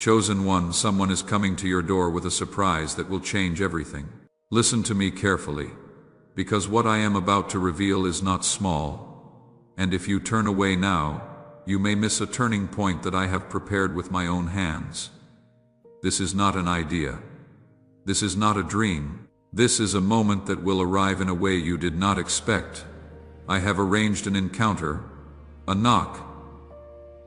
Chosen one, someone is coming to your door with a surprise that will change everything. Listen to me carefully, because what I am about to reveal is not small, and if you turn away now, you may miss a turning point that I have prepared with my own hands. This is not an idea. This is not a dream. This is a moment that will arrive in a way you did not expect. I have arranged an encounter, a knock,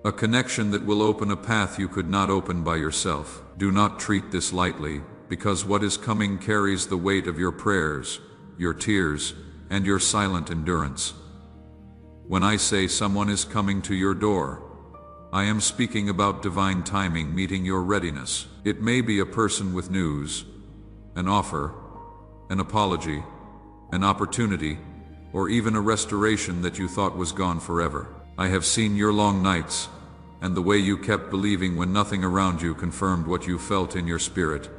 a connection that will open a path you could not open by yourself. Do not treat this lightly, because what is coming carries the weight of your prayers, your tears, and your silent endurance. When I say someone is coming to your door, I am speaking about divine timing meeting your readiness. It may be a person with news, an offer, an apology, an opportunity, or even a restoration that you thought was gone forever. I have seen your long nights, and the way you kept believing when nothing around you confirmed what you felt in your spirit.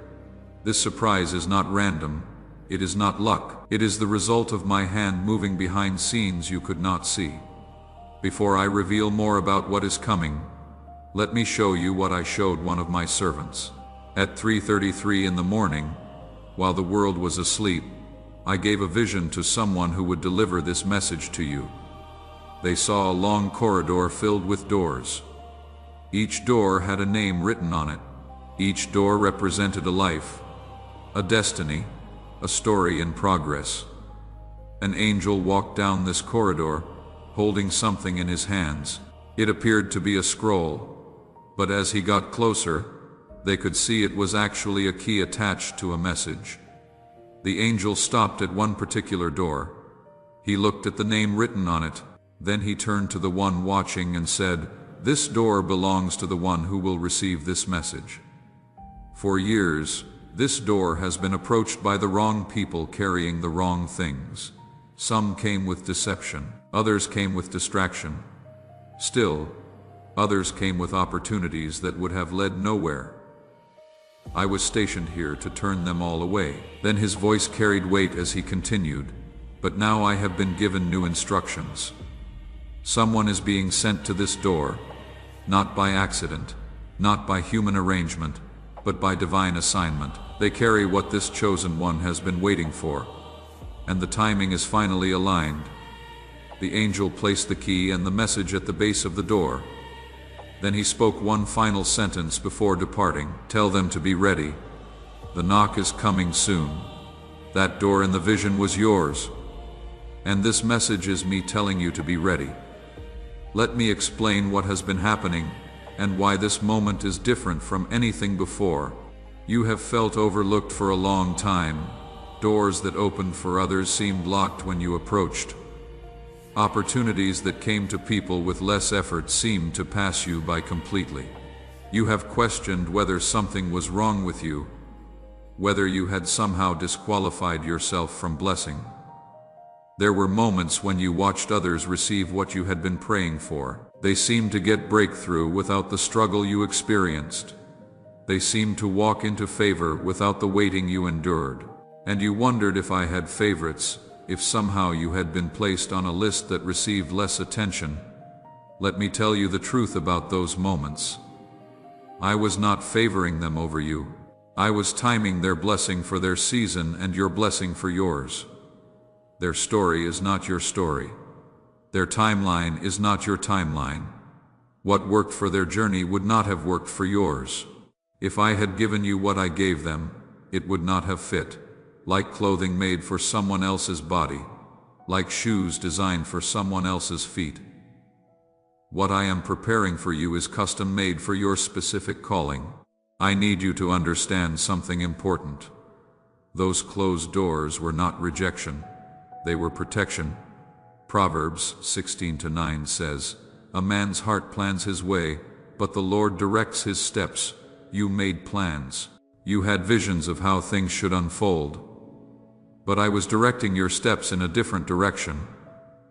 This surprise is not random, it is not luck. It is the result of my hand moving behind scenes you could not see. Before I reveal more about what is coming, let me show you what I showed one of my servants. At 3:33 in the morning, while the world was asleep, I gave a vision to someone who would deliver this message to you. They saw a long corridor filled with doors. Each door had a name written on it. Each door represented a life, a destiny, a story in progress. An angel walked down this corridor, holding something in his hands. It appeared to be a scroll, but as he got closer, they could see it was actually a key attached to a message. The angel stopped at one particular door. He looked at the name written on it. Then he turned to the one watching and said, "This door belongs to the one who will receive this message." For years, this door has been approached by the wrong people carrying the wrong things. Some came with deception, others came with distraction. Still, others came with opportunities that would have led nowhere. I was stationed here to turn them all away. Then his voice carried weight as he continued, "But now I have been given new instructions. Someone is being sent to this door, not by accident, not by human arrangement, but by divine assignment. They carry what this chosen one has been waiting for, and the timing is finally aligned." The angel placed the key and the message at the base of the door. Then he spoke one final sentence before departing. "Tell them to be ready. The knock is coming soon. That door in the vision was yours, and this message is me telling you to be ready." Let me explain what has been happening and why this moment is different from anything before. You have felt overlooked for a long time. Doors that opened for others seemed locked when you approached. Opportunities that came to people with less effort seemed to pass you by completely. You have questioned whether something was wrong with you, whether you had somehow disqualified yourself from blessing. There were moments when you watched others receive what you had been praying for. They seemed to get breakthrough without the struggle you experienced. They seemed to walk into favor without the waiting you endured. And you wondered if I had favorites, if somehow you had been placed on a list that received less attention. Let me tell you the truth about those moments. I was not favoring them over you. I was timing their blessing for their season and your blessing for yours. Their story is not your story. Their timeline is not your timeline. What worked for their journey would not have worked for yours. If I had given you what I gave them, it would not have fit. Like clothing made for someone else's body, like shoes designed for someone else's feet. What I am preparing for you is custom made for your specific calling. I need you to understand something important. Those closed doors were not rejection. They were protection. Proverbs 16:9 says, "A man's heart plans his way, but the Lord directs his steps." You made plans. You had visions of how things should unfold. But I was directing your steps in a different direction,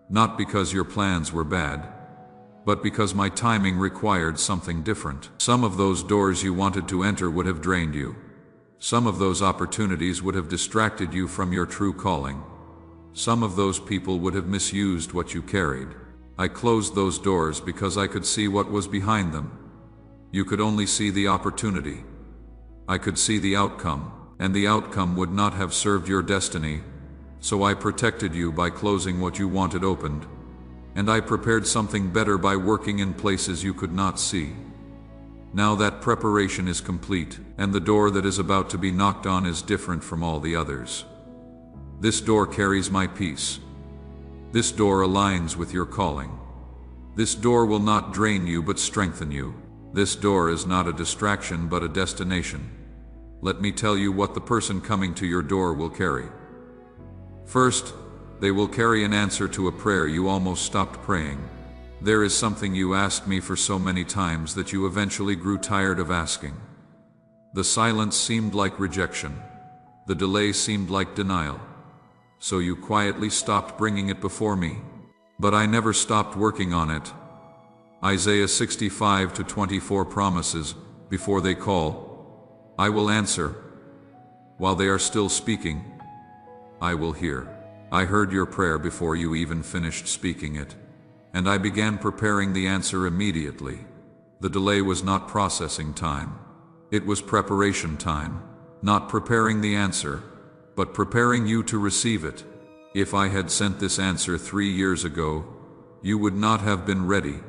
not because your plans were bad, but because my timing required something different. Some of those doors you wanted to enter would have drained you. Some of those opportunities would have distracted you from your true calling. Some of those people would have misused what you carried. I closed those doors because I could see what was behind them. You could only see the opportunity. I could see the outcome, and the outcome would not have served your destiny, so I protected you by closing what you wanted opened, and I prepared something better by working in places you could not see. Now that preparation is complete, and the door that is about to be knocked on is different from all the others. This door carries my peace. This door aligns with your calling. This door will not drain you but strengthen you. This door is not a distraction but a destination. Let me tell you what the person coming to your door will carry. First, they will carry an answer to a prayer you almost stopped praying. There is something you asked me for so many times that you eventually grew tired of asking. The silence seemed like rejection. The delay seemed like denial. So you quietly stopped bringing it before me. But I never stopped working on it. Isaiah 65:24 promises, before they call, I will answer. While they are still speaking, I will hear. I heard your prayer before you even finished speaking it, and I began preparing the answer immediately. The delay was not processing time. It was preparation time, not preparing the answer, but preparing you to receive it. If I had sent this answer 3 years ago, you would not have been ready.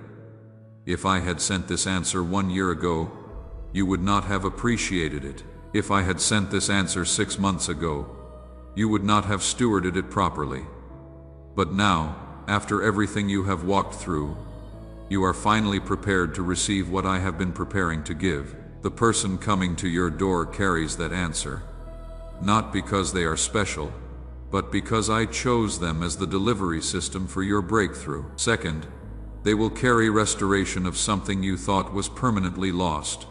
If I had sent this answer 1 year ago, you would not have appreciated it. If I had sent this answer 6 months ago, you would not have stewarded it properly. But now, after everything you have walked through, you are finally prepared to receive what I have been preparing to give. The person coming to your door carries that answer, not because they are special, but because I chose them as the delivery system for your breakthrough. Second, they will carry restoration of something you thought was permanently lost.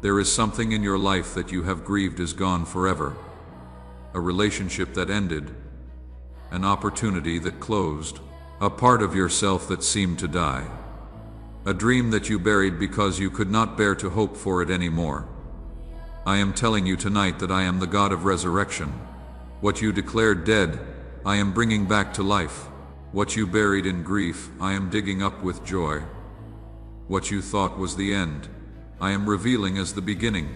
There is something in your life that you have grieved is gone forever. A relationship that ended, an opportunity that closed, a part of yourself that seemed to die, a dream that you buried because you could not bear to hope for it anymore. I am telling you tonight that I am the God of resurrection. What you declared dead, I am bringing back to life. What you buried in grief, I am digging up with joy. What you thought was the end, I am revealing as the beginning.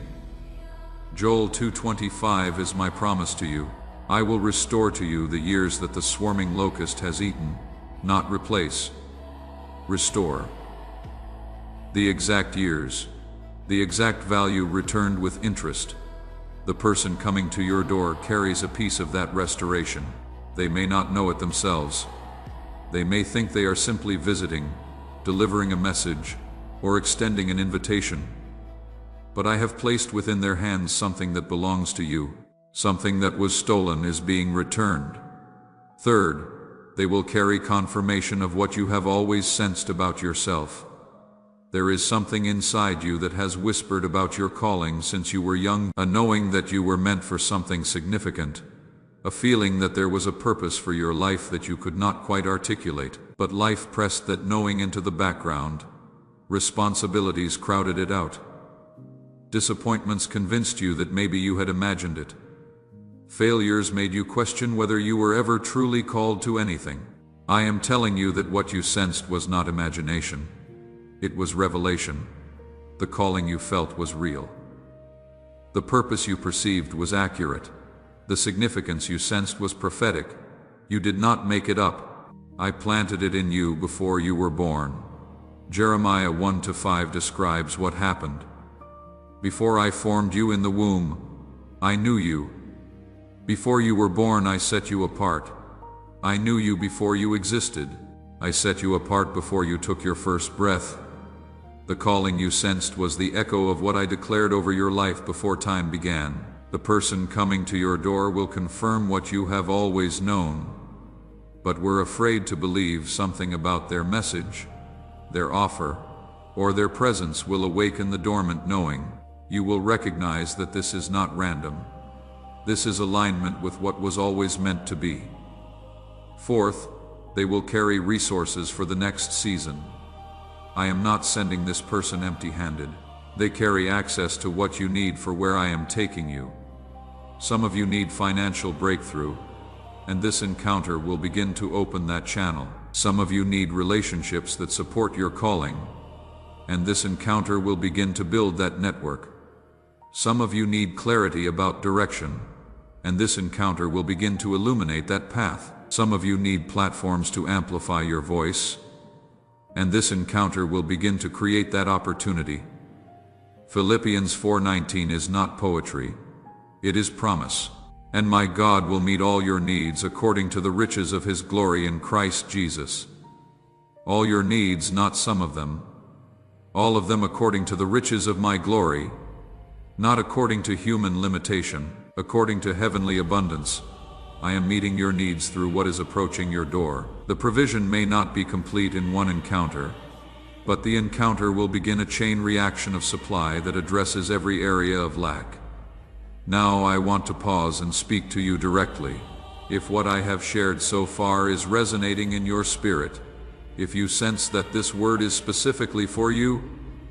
Joel 2:25 is my promise to you. I will restore to you the years that the swarming locust has eaten, not replace. Restore. The exact years, the exact value returned with interest. The person coming to your door carries a piece of that restoration. They may not know it themselves. They may think they are simply visiting, delivering a message, or extending an invitation. But I have placed within their hands something that belongs to you. Something that was stolen is being returned. Third, they will carry confirmation of what you have always sensed about yourself. There is something inside you that has whispered about your calling since you were young, a knowing that you were meant for something significant, a feeling that there was a purpose for your life that you could not quite articulate, but life pressed that knowing into the background. Responsibilities crowded it out. Disappointments convinced you that maybe you had imagined it. Failures made you question whether you were ever truly called to anything. I am telling you that what you sensed was not imagination. It was revelation. The calling you felt was real. The purpose you perceived was accurate. The significance you sensed was prophetic. You did not make it up. I planted it in you before you were born. Jeremiah 1-5 describes what happened. Before I formed you in the womb, I knew you. Before you were born, I set you apart. I knew you before you existed. I set you apart before you took your first breath. The calling you sensed was the echo of what I declared over your life before time began. The person coming to your door will confirm what you have always known, but were afraid to believe something about their message, their offer, or their presence will awaken the dormant knowing. You will recognize that this is not random. This is alignment with what was always meant to be. Fourth, they will carry resources for the next season. I am not sending this person empty-handed. They carry access to what you need for where I am taking you. Some of you need financial breakthrough, and this encounter will begin to open that channel. Some of you need relationships that support your calling, and this encounter will begin to build that network. Some of you need clarity about direction, and this encounter will begin to illuminate that path. Some of you need platforms to amplify your voice, and this encounter will begin to create that opportunity. Philippians 4:19 is not poetry, it is promise. And my God will meet all your needs according to the riches of His glory in Christ Jesus. All your needs, not some of them. All of them according to the riches of my glory, not according to human limitation, according to heavenly abundance. I am meeting your needs through what is approaching your door. The provision may not be complete in one encounter, but the encounter will begin a chain reaction of supply that addresses every area of lack. Now I want to pause and speak to you directly. If what I have shared so far is resonating in your spirit, if you sense that this word is specifically for you,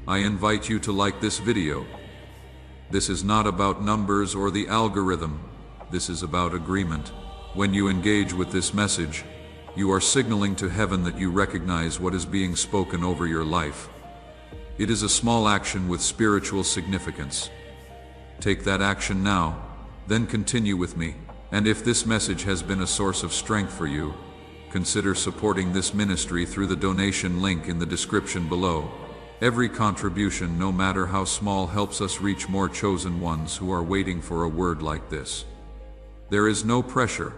I invite you to like this video. This is not about numbers or the algorithm. This is about agreement. When you engage with this message, you are signaling to heaven that you recognize what is being spoken over your life. It is a small action with spiritual significance. Take that action now, then continue with me. And if this message has been a source of strength for you, consider supporting this ministry through the donation link in the description below. Every contribution, no matter how small, helps us reach more chosen ones who are waiting for a word like this. There is no pressure.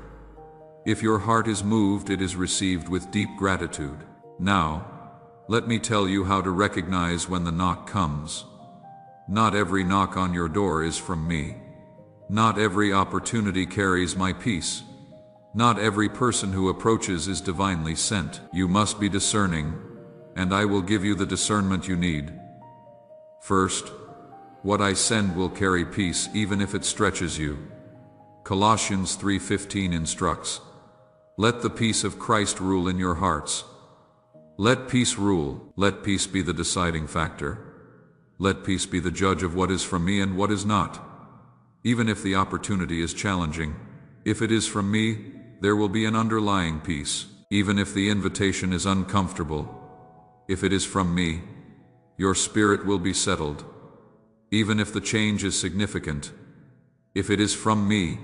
If your heart is moved, it is received with deep gratitude. Now, let me tell you how to recognize when the knock comes. Not every knock on your door is from me. Not every opportunity carries my peace. Not every person who approaches is divinely sent. You must be discerning, and I will give you the discernment you need. First, what I send will carry peace even if it stretches you. Colossians 3:15 instructs, "Let the peace of Christ rule in your hearts." Let peace rule. Let peace be the deciding factor. Let peace be the judge of what is from me and what is not. Even if the opportunity is challenging, if it is from me, there will be an underlying peace. Even if the invitation is uncomfortable, if it is from me, your spirit will be settled. Even if the change is significant, if it is from me,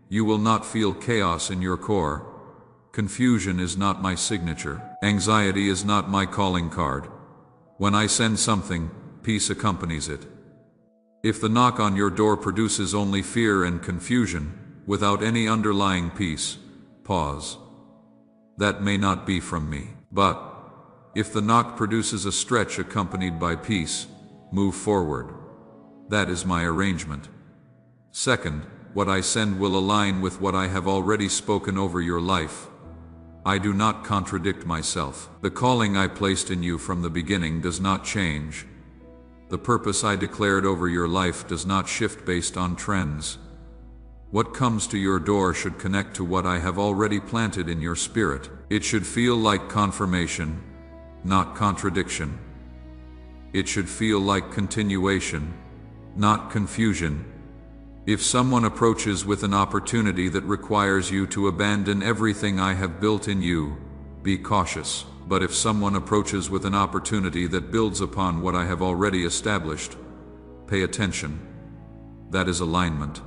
you will not feel chaos in your core. Confusion is not my signature. Anxiety is not my calling card. When I send something, peace accompanies it. If the knock on your door produces only fear and confusion, without any underlying peace, pause. That may not be from me. But if the knock produces a stretch accompanied by peace, move forward. That is my arrangement. Second, what I send will align with what I have already spoken over your life. I do not contradict myself. The calling I placed in you from the beginning does not change. The purpose I declared over your life does not shift based on trends. What comes to your door should connect to what I have already planted in your spirit. It should feel like confirmation, not contradiction. It should feel like continuation, not confusion. If someone approaches with an opportunity that requires you to abandon everything I have built in you, be cautious. But if someone approaches with an opportunity that builds upon what I have already established, pay attention. That is alignment.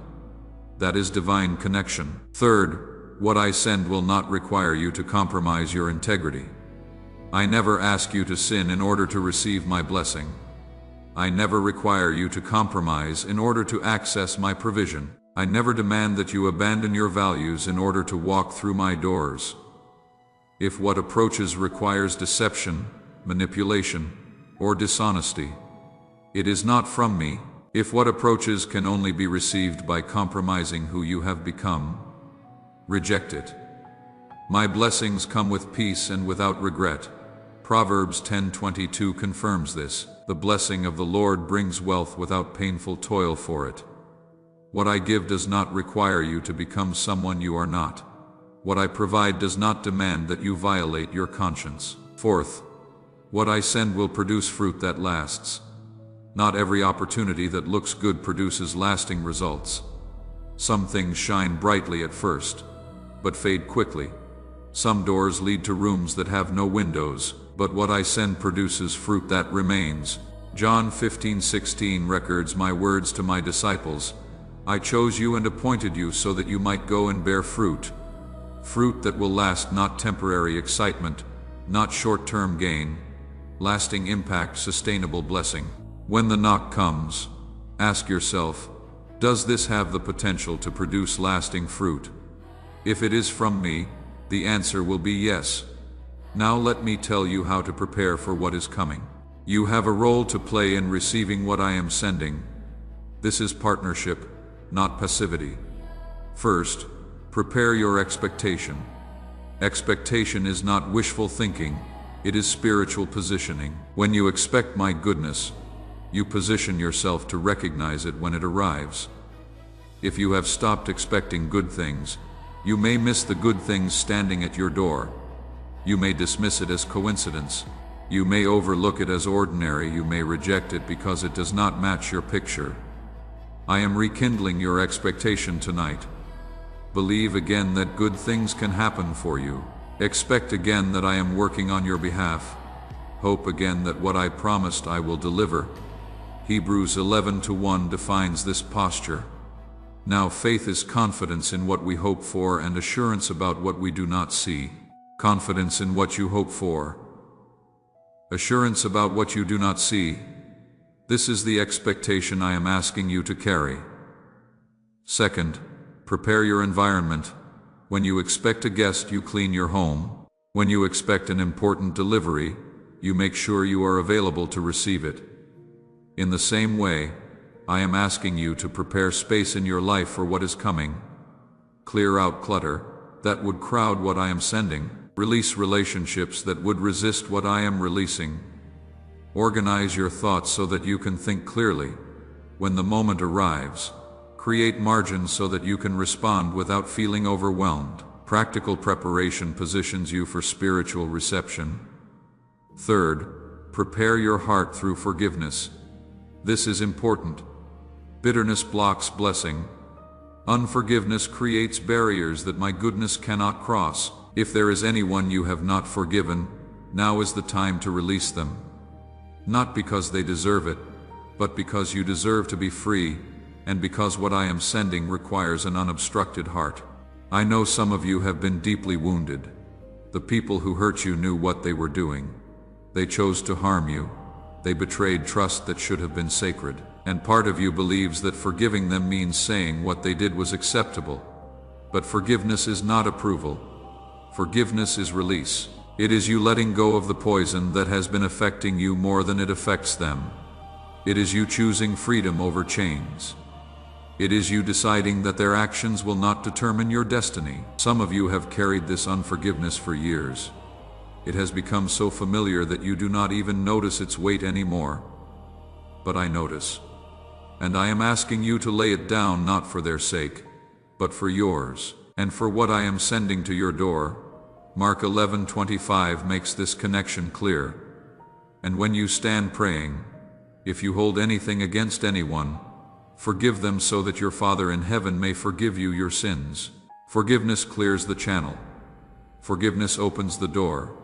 That is divine connection. Third, what I send will not require you to compromise your integrity. I never ask you to sin in order to receive my blessing. I never require you to compromise in order to access my provision. I never demand that you abandon your values in order to walk through my doors. If what approaches requires deception, manipulation, or dishonesty, it is not from me. If what approaches can only be received by compromising who you have become, reject it. My blessings come with peace and without regret. Proverbs 10:22 confirms this. The blessing of the Lord brings wealth without painful toil for it. What I give does not require you to become someone you are not. What I provide does not demand that you violate your conscience. Fourth, what I send will produce fruit that lasts. Not every opportunity that looks good produces lasting results. Some things shine brightly at first, but fade quickly. Some doors lead to rooms that have no windows, but what I send produces fruit that remains. John 15:16 records my words to my disciples. I chose you and appointed you so that you might go and bear fruit. Fruit that will last, not temporary excitement, not short-term gain, lasting impact, sustainable blessing. When the knock comes, ask yourself, does this have the potential to produce lasting fruit? If it is from me, the answer will be yes. Now let me tell you how to prepare for what is coming. You have a role to play in receiving what I am sending. This is partnership, not passivity. First, prepare your expectation. Expectation is not wishful thinking, it is spiritual positioning. When you expect my goodness, you position yourself to recognize it when it arrives. If you have stopped expecting good things, you may miss the good things standing at your door. You may dismiss it as coincidence. You may overlook it as ordinary. You may reject it because it does not match your picture. I am rekindling your expectation tonight. Believe again that good things can happen for you. Expect again that I am working on your behalf. Hope again that what I promised I will deliver. Hebrews 11:1 defines this posture. Now faith is confidence in what we hope for and assurance about what we do not see. Confidence in what you hope for. Assurance about what you do not see. This is the expectation I am asking you to carry. Second, prepare your environment. When you expect a guest, you clean your home. When you expect an important delivery, you make sure you are available to receive it. In the same way, I am asking you to prepare space in your life for what is coming. Clear out clutter that would crowd what I am sending. Release relationships that would resist what I am releasing. Organize your thoughts so that you can think clearly. When the moment arrives, create margins so that you can respond without feeling overwhelmed. Practical preparation positions you for spiritual reception. Third, prepare your heart through forgiveness. This is important. Bitterness blocks blessing. Unforgiveness creates barriers that my goodness cannot cross. If there is anyone you have not forgiven, now is the time to release them. Not because they deserve it, but because you deserve to be free, and because what I am sending requires an unobstructed heart. I know some of you have been deeply wounded. The people who hurt you knew what they were doing. They chose to harm you. They betrayed trust that should have been sacred. And part of you believes that forgiving them means saying what they did was acceptable. But forgiveness is not approval. Forgiveness is release. It is you letting go of the poison that has been affecting you more than it affects them. It is you choosing freedom over chains. It is you deciding that their actions will not determine your destiny. Some of you have carried this unforgiveness for years. It has become so familiar that you do not even notice its weight anymore. But I notice. And I am asking you to lay it down, not for their sake, but for yours, and for what I am sending to your door. Mark 11:25 makes this connection clear. And when you stand praying, if you hold anything against anyone, forgive them so that your Father in heaven may forgive you your sins. Forgiveness clears the channel. Forgiveness opens the door.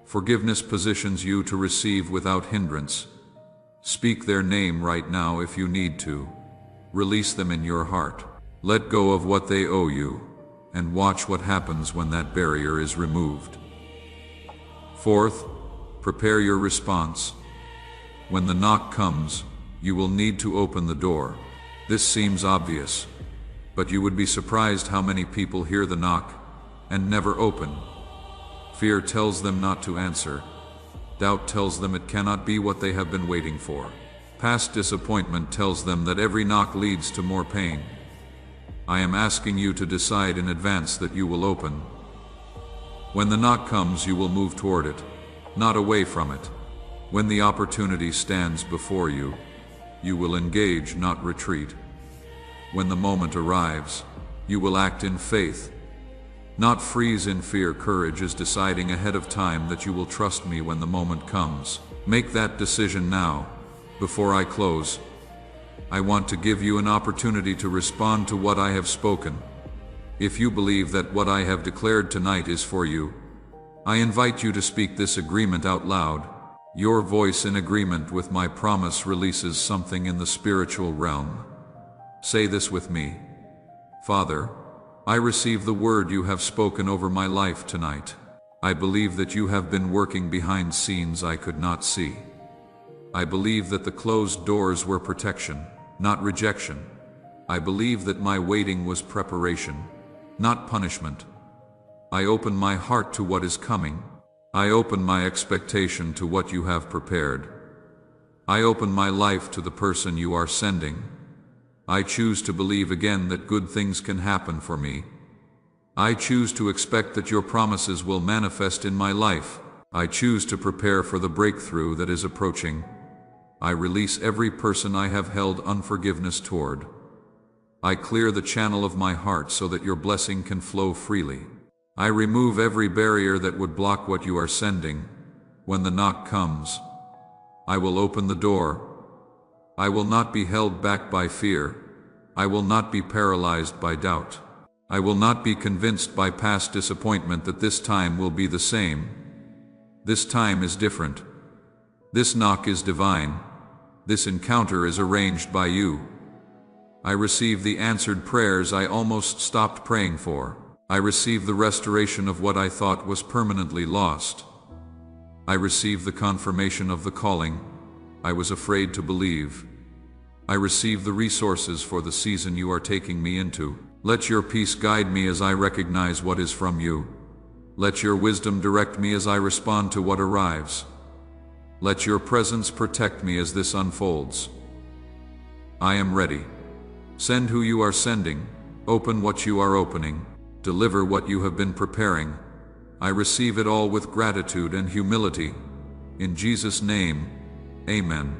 Forgiveness positions you to receive without hindrance. Speak their name right now if you need to. Release them in your heart. Let go of what they owe you, and watch what happens when that barrier is removed. Fourth, prepare your response. When the knock comes, you will need to open the door. This seems obvious, but you would be surprised how many people hear the knock and never open. Fear tells them not to answer. Doubt tells them it cannot be what they have been waiting for. Past disappointment tells them that every knock leads to more pain. I am asking you to decide in advance that you will open. When the knock comes, you will move toward it, not away from it. When the opportunity stands before you, you will engage, not retreat. When the moment arrives, you will act in faith, not freeze in fear. Courage is deciding ahead of time that you will trust me when the moment comes. Make that decision now. Before I close, I want to give you an opportunity to respond to what I have spoken. If you believe that what I have declared tonight is for you, I invite you to speak this agreement out loud. Your voice in agreement with my promise releases something in the spiritual realm. Say this with me. Father, I receive the word you have spoken over my life tonight. I believe that you have been working behind scenes I could not see. I believe that the closed doors were protection, not rejection. I believe that my waiting was preparation, not punishment. I open my heart to what is coming. I open my expectation to what you have prepared. I open my life to the person you are sending. I choose to believe again that good things can happen for me. I choose to expect that your promises will manifest in my life. I choose to prepare for the breakthrough that is approaching. I release every person I have held unforgiveness toward. I clear the channel of my heart so that your blessing can flow freely. I remove every barrier that would block what you are sending. When the knock comes, I will open the door. I will not be held back by fear. I will not be paralyzed by doubt. I will not be convinced by past disappointment that this time will be the same. This time is different. This knock is divine. This encounter is arranged by you. I receive the answered prayers I almost stopped praying for. I receive the restoration of what I thought was permanently lost. I receive the confirmation of the calling I was afraid to believe. I receive the resources for the season you are taking me into. Let your peace guide me as I recognize what is from you. Let your wisdom direct me as I respond to what arrives. Let your presence protect me as this unfolds. I am ready. Send who you are sending. Open what you are opening. Deliver what you have been preparing. I receive it all with gratitude and humility. In Jesus' name, amen.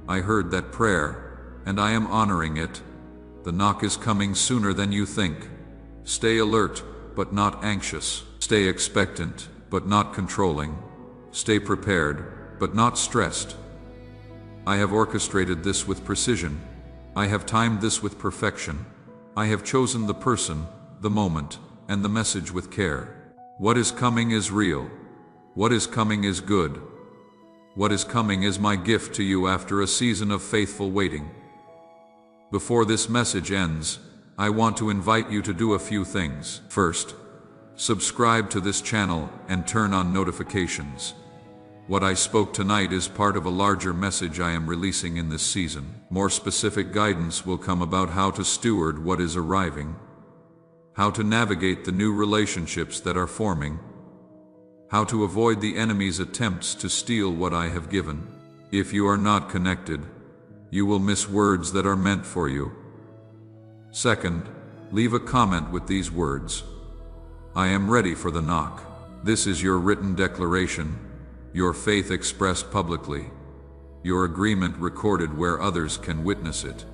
I heard that prayer, and I am honoring it. The knock is coming sooner than you think. Stay alert, but not anxious. Stay expectant, but not controlling. Stay prepared, but not stressed. I have orchestrated this with precision. I have timed this with perfection. I have chosen the person, the moment, and the message with care. What is coming is real. What is coming is good. What is coming is my gift to you after a season of faithful waiting. Before this message ends, I want to invite you to do a few things. First, subscribe to this channel and turn on notifications. What I spoke tonight is part of a larger message I am releasing in this season. More specific guidance will come about how to steward what is arriving, how to navigate the new relationships that are forming, how to avoid the enemy's attempts to steal what I have given. If you are not connected, you will miss words that are meant for you. Second, leave a comment with these words. I am ready for the knock. This is your written declaration, your faith expressed publicly, your agreement recorded where others can witness it.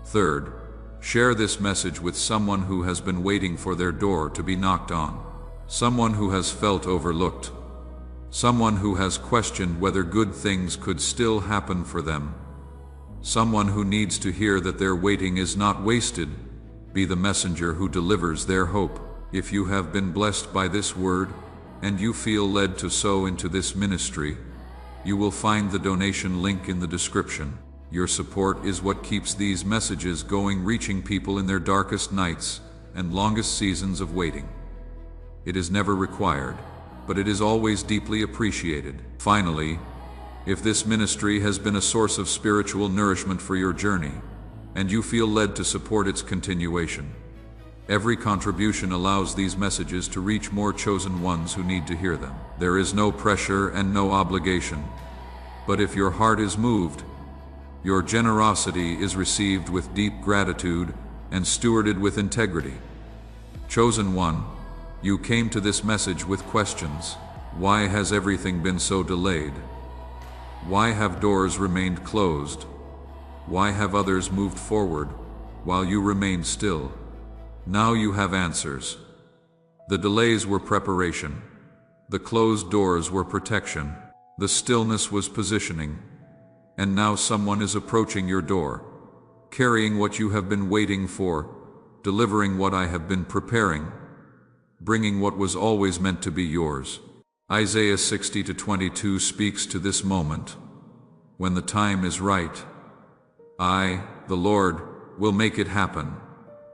Third, share this message with someone who has been waiting for their door to be knocked on, someone who has felt overlooked, someone who has questioned whether good things could still happen for them, someone who needs to hear that their waiting is not wasted. Be the messenger who delivers their hope. If you have been blessed by this word, and you feel led to sow into this ministry, you will find the donation link in the description. Your support is what keeps these messages going, reaching people in their darkest nights and longest seasons of waiting. It is never required, but it is always deeply appreciated. Finally, if this ministry has been a source of spiritual nourishment for your journey, and you feel led to support its continuation, every contribution allows these messages to reach more chosen ones who need to hear them. There is no pressure and no obligation, but if your heart is moved, your generosity is received with deep gratitude and stewarded with integrity. Chosen one, you came to this message with questions. Why has everything been so delayed? Why have doors remained closed? Why have others moved forward while you remained still? Now you have answers. The delays were preparation. The closed doors were protection. The stillness was positioning. And now someone is approaching your door, carrying what you have been waiting for, delivering what I have been preparing. bringing what was always meant to be yours. Isaiah 60:22 speaks to this moment. When the time is right, I, the Lord, will make it happen.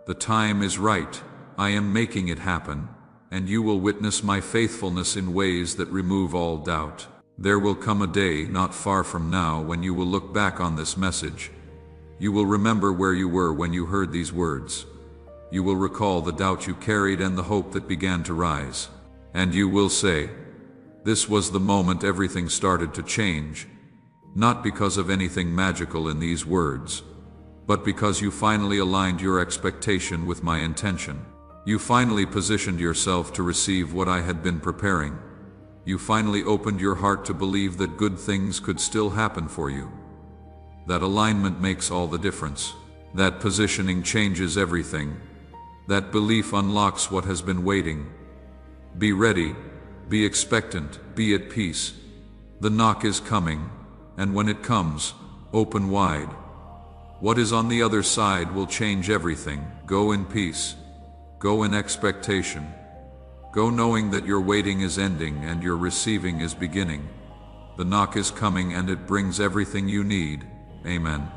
The time is right, I am making it happen, and you will witness my faithfulness in ways that remove all doubt. There will come a day not far from now when you will look back on this message. You will remember where you were when you heard these words. You will recall the doubt you carried and the hope that began to rise. And you will say, "This was the moment everything started to change," not because of anything magical in these words, but because you finally aligned your expectation with my intention. You finally positioned yourself to receive what I had been preparing. You finally opened your heart to believe that good things could still happen for you. That alignment makes all the difference. That positioning changes everything. That belief unlocks what has been waiting. Be ready, be expectant, be at peace. The knock is coming, and when it comes, open wide. What is on the other side will change everything. Go in peace. Go in expectation. Go knowing that your waiting is ending and your receiving is beginning. The knock is coming and it brings everything you need. Amen.